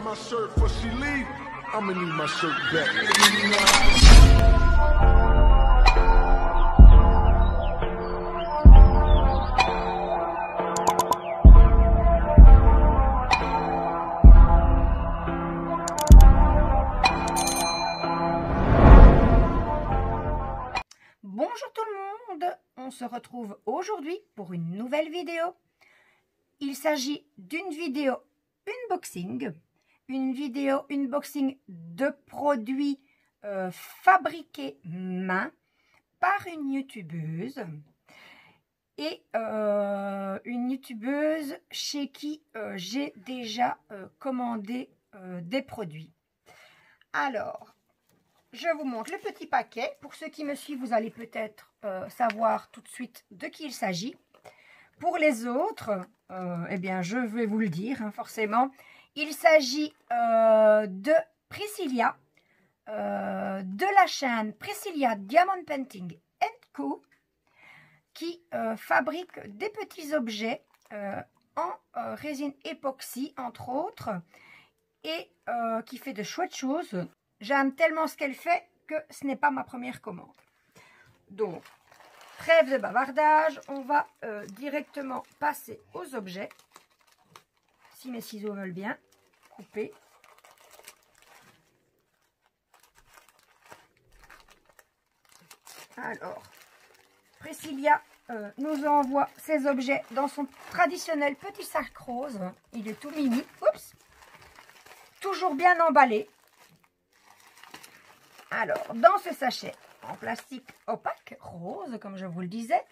my shirt before she leave, I'ma need my shirt back. Bonjour tout le monde, on se retrouve aujourd'hui pour une nouvelle vidéo. Il s'agit d'une vidéo unboxing, une vidéo unboxing de produits fabriqués main par une youtubeuse et une youtubeuse chez qui j'ai déjà commandé des produits. Alors, je vous montre le petit paquet. Pour ceux qui me suivent, vous allez peut-être savoir tout de suite de qui il s'agit. Pour les autres, eh bien, je vais vous le dire, hein, forcément. Il s'agit de Priscilla, de la chaîne Priscilla Diamond Painting & Co, qui fabrique des petits objets en résine époxy, entre autres, et qui fait de chouettes choses. J'aime tellement ce qu'elle fait que ce n'est pas ma première commande. Donc, trêve de bavardage, on va directement passer aux objets. Si mes ciseaux veulent bien, couper. Alors, Priscilla nous envoie ses objets dans son traditionnel petit sac rose. Il est tout mini. Oups! Toujours bien emballé. Alors, dans ce sachet en plastique opaque, rose, comme je vous le disais,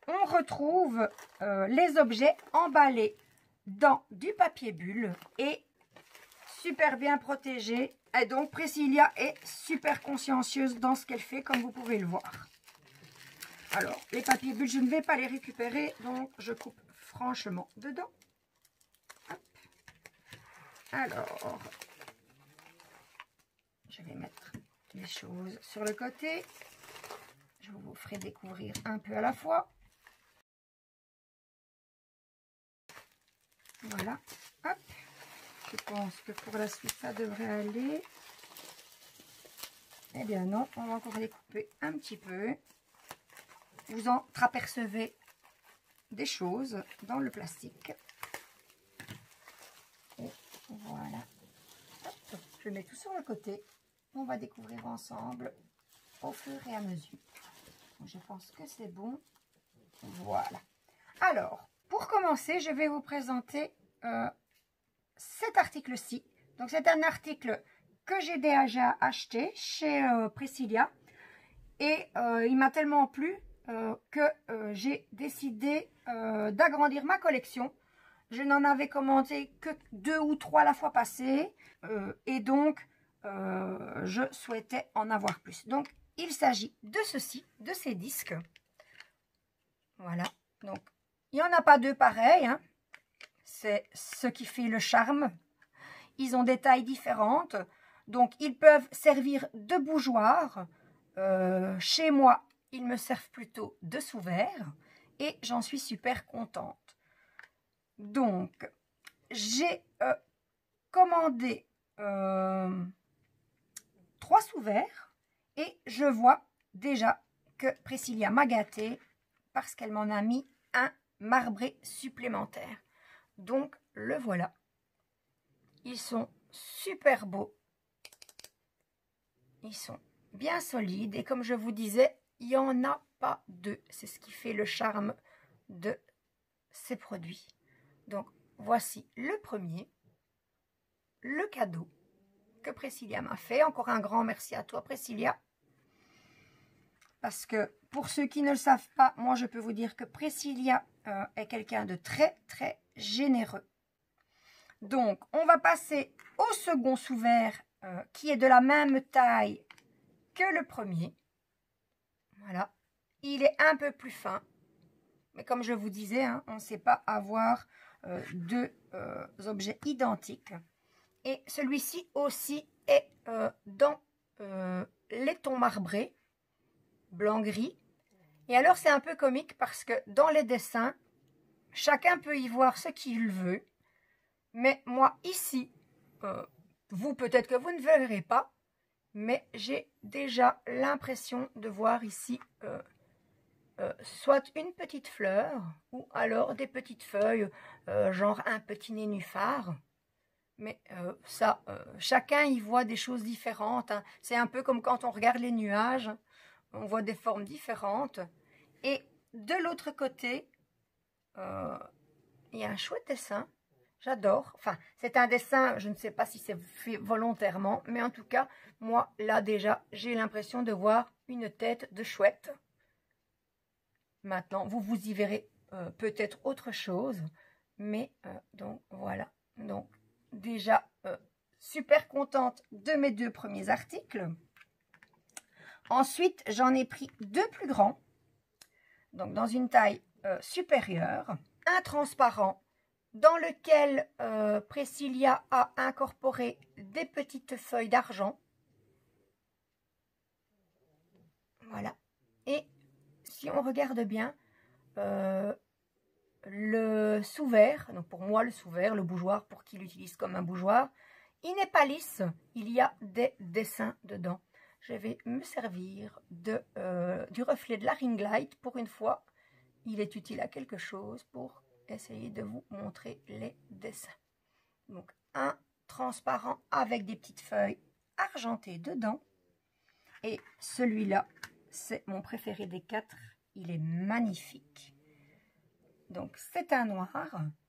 on retrouve les objets emballés dans du papier bulle et super bien protégés. Et donc, Priscilla est super consciencieuse dans ce qu'elle fait, comme vous pouvez le voir. Alors, les papiers bulles, je ne vais pas les récupérer, donc je coupe franchement dedans. Hop. Alors, je vais mettre les choses sur le côté. Je vous ferai découvrir un peu à la fois. Voilà. Hop. Je pense que pour la suite, ça devrait aller. Eh bien non, on va encore les couper un petit peu. Vous entreapercevez des choses dans le plastique. Et voilà. Hop. Je mets tout sur le côté. On va découvrir ensemble au fur et à mesure. Je pense que c'est bon. Voilà. Alors, pour commencer, je vais vous présenter cet article-ci. Donc, c'est un article que j'ai déjà acheté chez Priscilla. Et il m'a tellement plu que j'ai décidé d'agrandir ma collection. Je n'en avais commandé que 2 ou 3 la fois passée. Et donc, je souhaitais en avoir plus. Donc, il s'agit de ceci, de ces disques. Voilà. Donc, il n'y en a pas deux pareils, hein. C'est ce qui fait le charme. Ils ont des tailles différentes. Donc, ils peuvent servir de bougeoir. Chez moi, ils me servent plutôt de sous-verre. Et j'en suis super contente. Donc, j'ai commandé 3 sous-verres et je vois déjà que Priscilla m'a gâté parce qu'elle m'en a mis un marbré supplémentaire. Donc le voilà. Ils sont super beaux. Ils sont bien solides et comme je vous disais, il n'y en a pas deux. C'est ce qui fait le charme de ces produits. Donc voici le premier, le cadeau que Priscilla m'a fait. Encore un grand merci à toi, Priscilla. Parce que pour ceux qui ne le savent pas, moi je peux vous dire que Priscilla est quelqu'un de très très généreux. Donc on va passer au second sous-verre qui est de la même taille que le premier. Voilà. Il est un peu plus fin. Mais comme je vous disais, hein, on ne sait pas avoir deux objets identiques. Et celui-ci aussi est dans laiton marbré, blanc-gris. Et alors, c'est un peu comique parce que dans les dessins, chacun peut y voir ce qu'il veut. Mais moi, ici, peut-être que vous ne verrez pas, mais j'ai déjà l'impression de voir ici soit une petite fleur ou alors des petites feuilles, genre un petit nénuphar. Mais ça, chacun y voit des choses différentes, hein. C'est un peu comme quand on regarde les nuages, on voit des formes différentes. Et de l'autre côté, il y a un chouette dessin. J'adore. Enfin, c'est un dessin, je ne sais pas si c'est fait volontairement, mais en tout cas, moi, là déjà, j'ai l'impression de voir une tête de chouette. Maintenant, vous y verrez peut-être autre chose, mais donc voilà. Donc, déjà, super contente de mes 2 premiers articles. Ensuite, j'en ai pris 2 plus grands, donc dans une taille supérieure, un transparent dans lequel Priscilla a incorporé des petites feuilles d'argent. Voilà. Et si on regarde bien, le sous-vert, donc pour moi le sous-vert, le bougeoir pour qui l'utilise comme un bougeoir, il n'est pas lisse, il y a des dessins dedans. Je vais me servir du reflet de la ring light pour une fois. Il est utile à quelque chose pour essayer de vous montrer les dessins. Donc un transparent avec des petites feuilles argentées dedans. Et celui-là, c'est mon préféré des 4. Il est magnifique. Donc c'est un noir,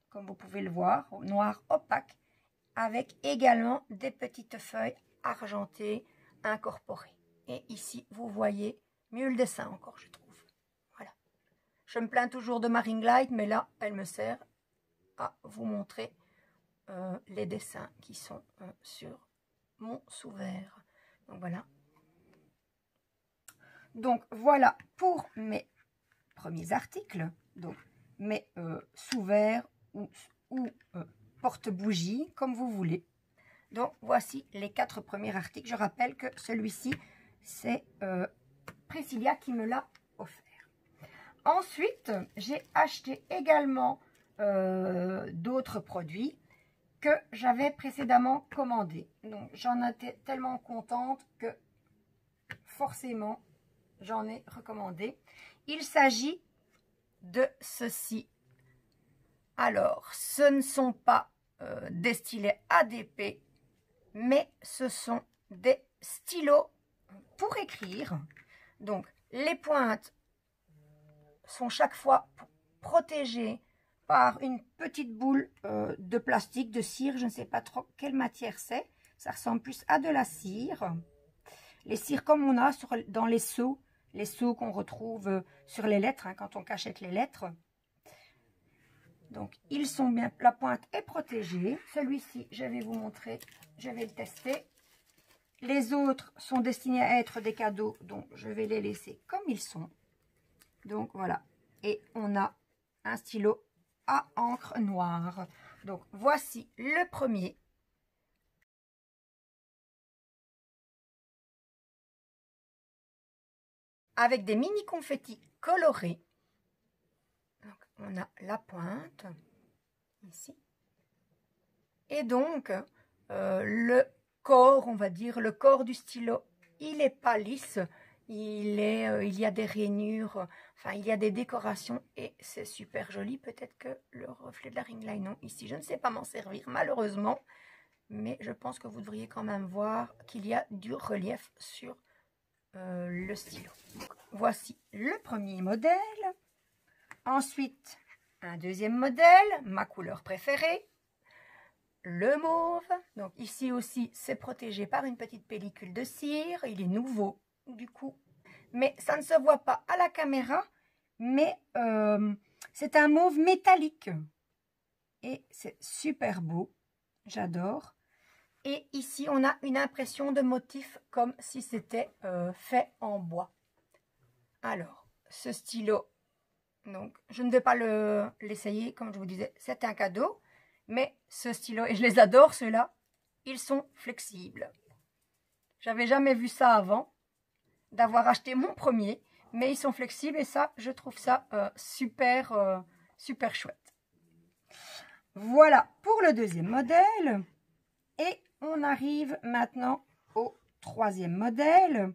comme vous pouvez le voir, noir opaque, avec également des petites feuilles argentées incorporées. Et ici, vous voyez mieux le dessin encore, je trouve. Voilà. Je me plains toujours de ma ring light, mais là, elle me sert à vous montrer les dessins qui sont sur mon sous-vert. Donc voilà. Donc voilà pour mes premiers articles. Donc mes sous-verts ou porte-bougies, comme vous voulez. Donc voici les 4 premiers articles. Je rappelle que celui-ci, c'est Priscilla qui me l'a offert. Ensuite, j'ai acheté également d'autres produits que j'avais précédemment commandés. Donc j'en étais tellement contente que forcément j'en ai recommandé. Il s'agit de ceci. Alors, ce ne sont pas des stylets ADP, mais ce sont des stylos pour écrire. Donc, les pointes sont chaque fois protégées par une petite boule de plastique, de cire. Je ne sais pas trop quelle matière c'est. Ça ressemble plus à de la cire. Les cires comme on a dans les seaux qu'on retrouve sur les lettres, hein, quand on cachette les lettres. Donc, ils sont bien, la pointe est protégée. Celui-ci, je vais vous montrer, je vais le tester. Les autres sont destinés à être des cadeaux, donc je vais les laisser comme ils sont. Donc, voilà. Et on a un stylo à encre noire. Donc, voici le premier. Avec des mini confettis colorés. Donc, on a la pointe ici. Et donc, le corps, on va dire, le corps du stylo, il n'est pas lisse. Il y a des rainures, enfin, il y a des décorations et c'est super joli. Peut-être que le reflet de la ring light, non, ici, je ne sais pas m'en servir, malheureusement. Mais je pense que vous devriez quand même voir qu'il y a du relief sur le stylo. Donc, voici le premier modèle. Ensuite, un deuxième modèle, ma couleur préférée, le mauve. Donc ici aussi, c'est protégé par une petite pellicule de cire. Il est nouveau, du coup. Mais ça ne se voit pas à la caméra, mais c'est un mauve métallique. Et c'est super beau, j'adore. Et ici, on a une impression de motif comme si c'était fait en bois. Alors, ce stylo, donc je ne vais pas l'essayer, comme je vous disais, c'est un cadeau. Mais ce stylo, et je les adore ceux-là, ils sont flexibles. J'avais jamais vu ça avant, d'avoir acheté mon premier, mais ils sont flexibles et ça, je trouve ça super chouette. Voilà pour le deuxième modèle. Et on arrive maintenant au troisième modèle.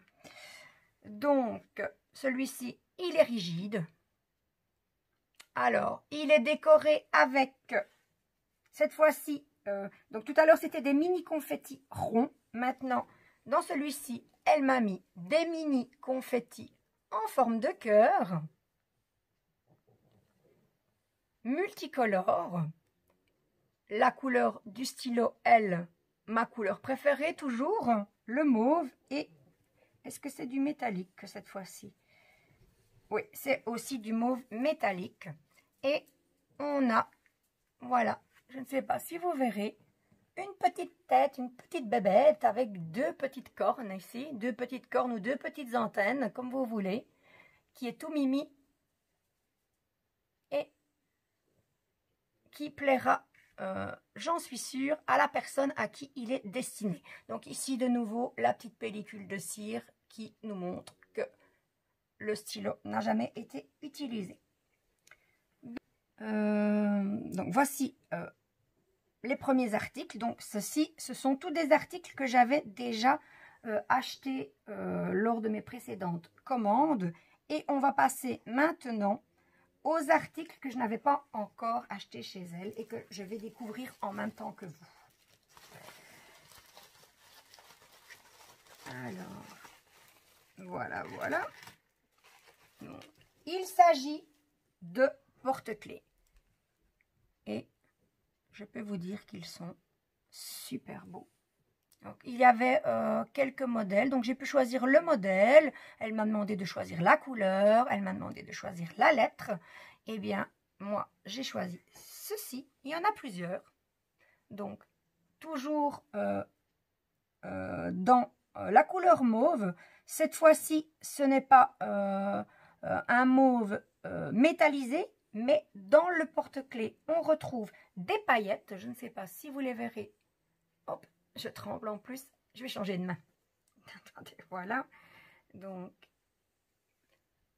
Donc, celui-ci, il est rigide. Alors, il est décoré avec, cette fois-ci, donc tout à l'heure, c'était des mini confettis ronds. Maintenant, dans celui-ci, elle m'a mis des mini confettis en forme de cœur, multicolores. La couleur du stylo, elle, ma couleur préférée toujours, le mauve. Et est-ce que c'est du métallique cette fois-ci? Oui, c'est aussi du mauve métallique. Et on a, voilà, je ne sais pas si vous verrez, une petite tête, une petite bébête avec deux petites cornes ici, deux petites cornes ou deux petites antennes, comme vous voulez, qui est tout mimi et qui plaira, j'en suis sûre, à la personne à qui il est destiné. Donc ici, de nouveau, la petite pellicule de cire qui nous montre que le stylo n'a jamais été utilisé. Donc voici les premiers articles. Donc ceci, ce sont tous des articles que j'avais déjà achetés lors de mes précédentes commandes. Et on va passer maintenant aux articles que je n'avais pas encore achetés chez elle et que je vais découvrir en même temps que vous. Alors, voilà. Donc, il s'agit de porte-clés. Et je peux vous dire qu'ils sont super beaux. Donc, il y avait quelques modèles, donc j'ai pu choisir le modèle. Elle m'a demandé de choisir la couleur, elle m'a demandé de choisir la lettre. Eh bien, moi, j'ai choisi ceci. Il y en a plusieurs. Donc, toujours dans la couleur mauve. Cette fois-ci, ce n'est pas un mauve métallisé, mais dans le porte-clés, on retrouve des paillettes. Je ne sais pas si vous les verrez. Hop. Je tremble en plus, je vais changer de main. Attendez, voilà. Donc,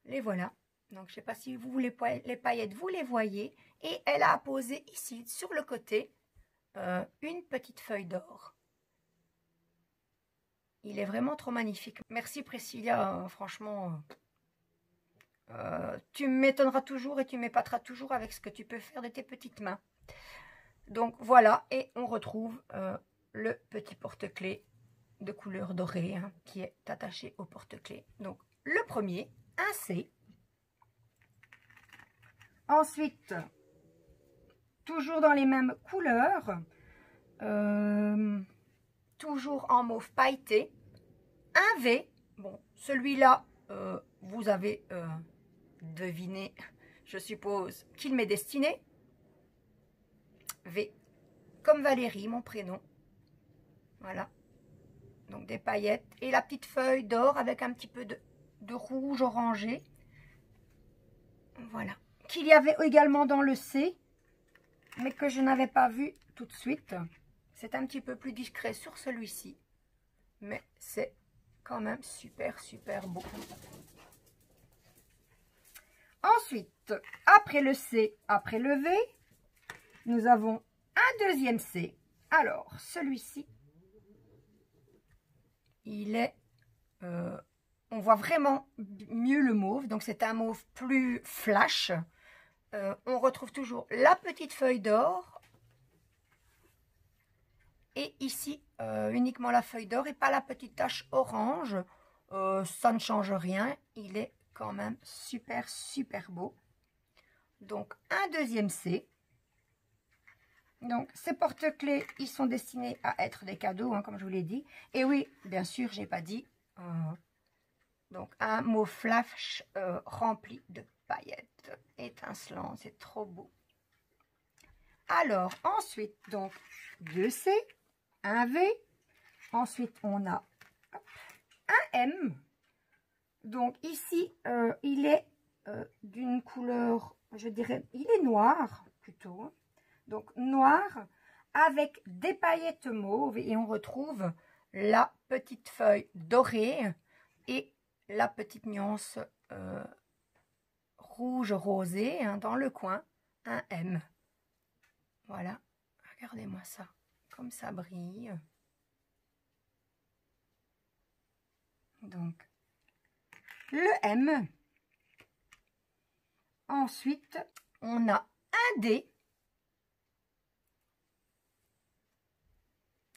les voilà. Donc, je ne sais pas si vous les paillettes, vous les voyez. Et elle a posé ici, sur le côté, une petite feuille d'or. Il est vraiment trop magnifique. Merci Priscilla, franchement, tu m'étonneras toujours et tu m'épateras toujours avec ce que tu peux faire de tes petites mains. Donc, voilà, et on retrouve le petit porte-clés de couleur dorée qui est attaché au porte-clés. Donc, le premier, un C. Ensuite, toujours dans les mêmes couleurs, toujours en mauve pailleté, un V. Bon, celui-là, vous avez deviné, je suppose, qu'il m'est destiné. V, comme Valérie, mon prénom. Voilà. Donc des paillettes et la petite feuille d'or avec un petit peu de rouge orangé. Voilà. Qu'il y avait également dans le C, mais que je n'avais pas vu tout de suite. C'est un petit peu plus discret sur celui-ci. Mais c'est quand même super, super beau. Ensuite, après le C, après le V, nous avons un deuxième C. Alors, celui-ci, il est, on voit vraiment mieux le mauve, donc c'est un mauve plus flash. On retrouve toujours la petite feuille d'or et ici uniquement la feuille d'or et pas la petite tache orange. Ça ne change rien, il est quand même super super beau. Donc un deuxième C. Donc, ces porte-clés, ils sont destinés à être des cadeaux, comme je vous l'ai dit. Et oui, bien sûr, j'ai pas dit. Donc, un mauve flash rempli de paillettes étincelantes. C'est trop beau. Alors, ensuite, donc, 2 C, un V. Ensuite, on a un M. Donc, ici, il est d'une couleur, je dirais, il est noir plutôt. Donc noir avec des paillettes mauves et on retrouve la petite feuille dorée et la petite nuance rouge rosé dans le coin, un M. Voilà, regardez-moi ça, comme ça brille. Donc, le M. Ensuite, on a un D.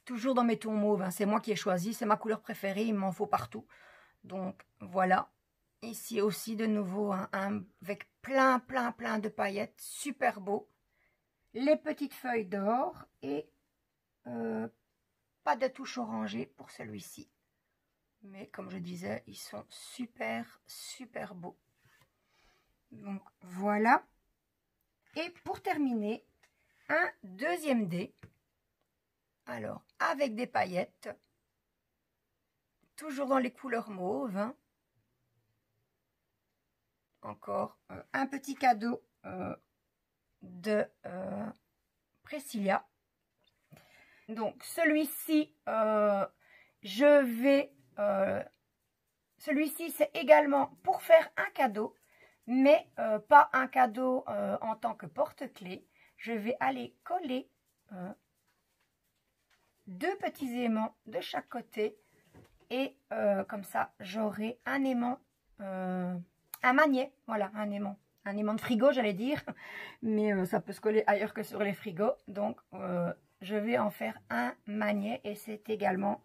Toujours dans mes tons mauves, hein. C'est moi qui ai choisi, c'est ma couleur préférée, il m'en faut partout. Donc, voilà. Ici aussi, de nouveau, un avec plein de paillettes, super beau. Les petites feuilles d'or et pas de touche orangée pour celui-ci. Mais comme je disais, ils sont super beaux. Donc, voilà. Et pour terminer, un deuxième dé. Alors, avec des paillettes. Toujours dans les couleurs mauves. Hein. Encore un petit cadeau de Priscilla. Donc, celui-ci, celui-ci, c'est également pour faire un cadeau, mais pas un cadeau en tant que porte-clés. Je vais aller coller 2 petits aimants de chaque côté et comme ça, j'aurai un aimant, un magnet, voilà, un aimant de frigo, j'allais dire, mais ça peut se coller ailleurs que sur les frigos. Donc, je vais en faire un magnet et c'est également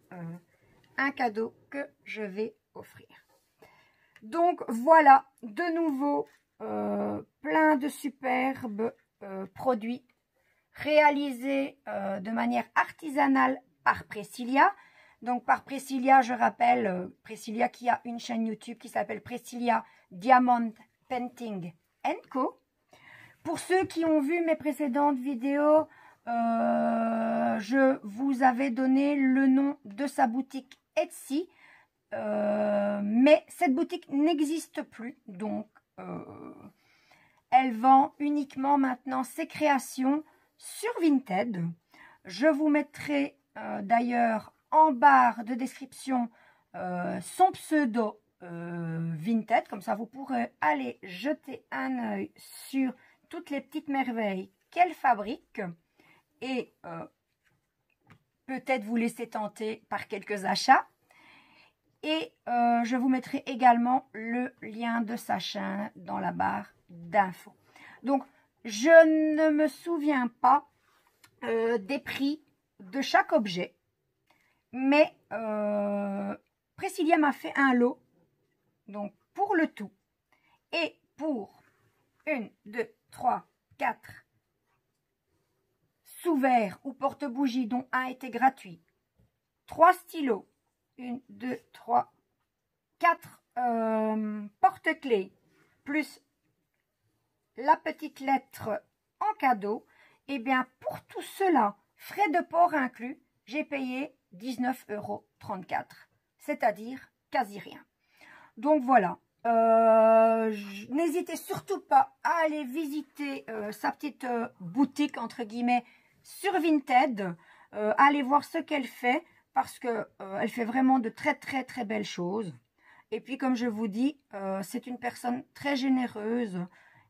un cadeau que je vais offrir. Donc, voilà, de nouveau, plein de superbes produits réalisés de manière artisanale par Priscilla. Donc, par Priscilla, je rappelle, Priscilla qui a une chaîne YouTube qui s'appelle Priscilla Diamond Painting Co. Pour ceux qui ont vu mes précédentes vidéos, je vous avais donné le nom de sa boutique Etsy. Mais cette boutique n'existe plus. Donc, elle vend uniquement maintenant ses créations sur Vinted. Je vous mettrai d'ailleurs en barre de description son pseudo Vinted, comme ça vous pourrez aller jeter un œil sur toutes les petites merveilles qu'elle fabrique et peut-être vous laisser tenter par quelques achats. Et je vous mettrai également le lien de sa chaîne dans la barre d'infos. Donc, je ne me souviens pas des prix de chaque objet, mais Priscilla m'a fait un lot, donc pour le tout, et pour 1, 2, 3, 4 sous-verres ou porte-bougies dont un était gratuit, 3 stylos, 1, 2, 3, 4 porte-clés, plus la petite lettre en cadeau, et bien pour tout cela, frais de port inclus, j'ai payé 19,34 €, c'est-à-dire quasi rien. Donc voilà, n'hésitez surtout pas à aller visiter sa petite boutique entre guillemets sur Vinted, allez voir ce qu'elle fait parce que elle fait vraiment de très belles choses. Et puis comme je vous dis, c'est une personne très généreuse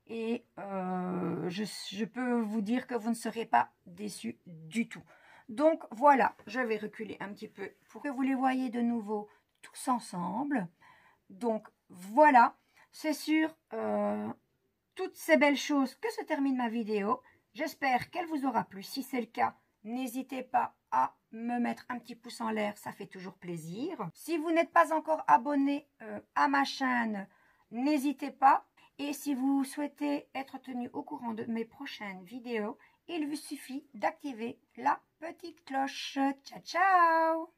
et je peux vous dire que vous ne serez pas déçus du tout. Donc voilà, je vais reculer un petit peu pour que vous les voyez de nouveau tous ensemble. Donc voilà, c'est sur toutes ces belles choses que se termine ma vidéo. J'espère qu'elle vous aura plu. Si c'est le cas, n'hésitez pas à me mettre un petit pouce en l'air, ça fait toujours plaisir. Si vous n'êtes pas encore abonné à ma chaîne, n'hésitez pas. Et si vous souhaitez être tenu au courant de mes prochaines vidéos, il vous suffit d'activer la petite cloche. Ciao, ciao!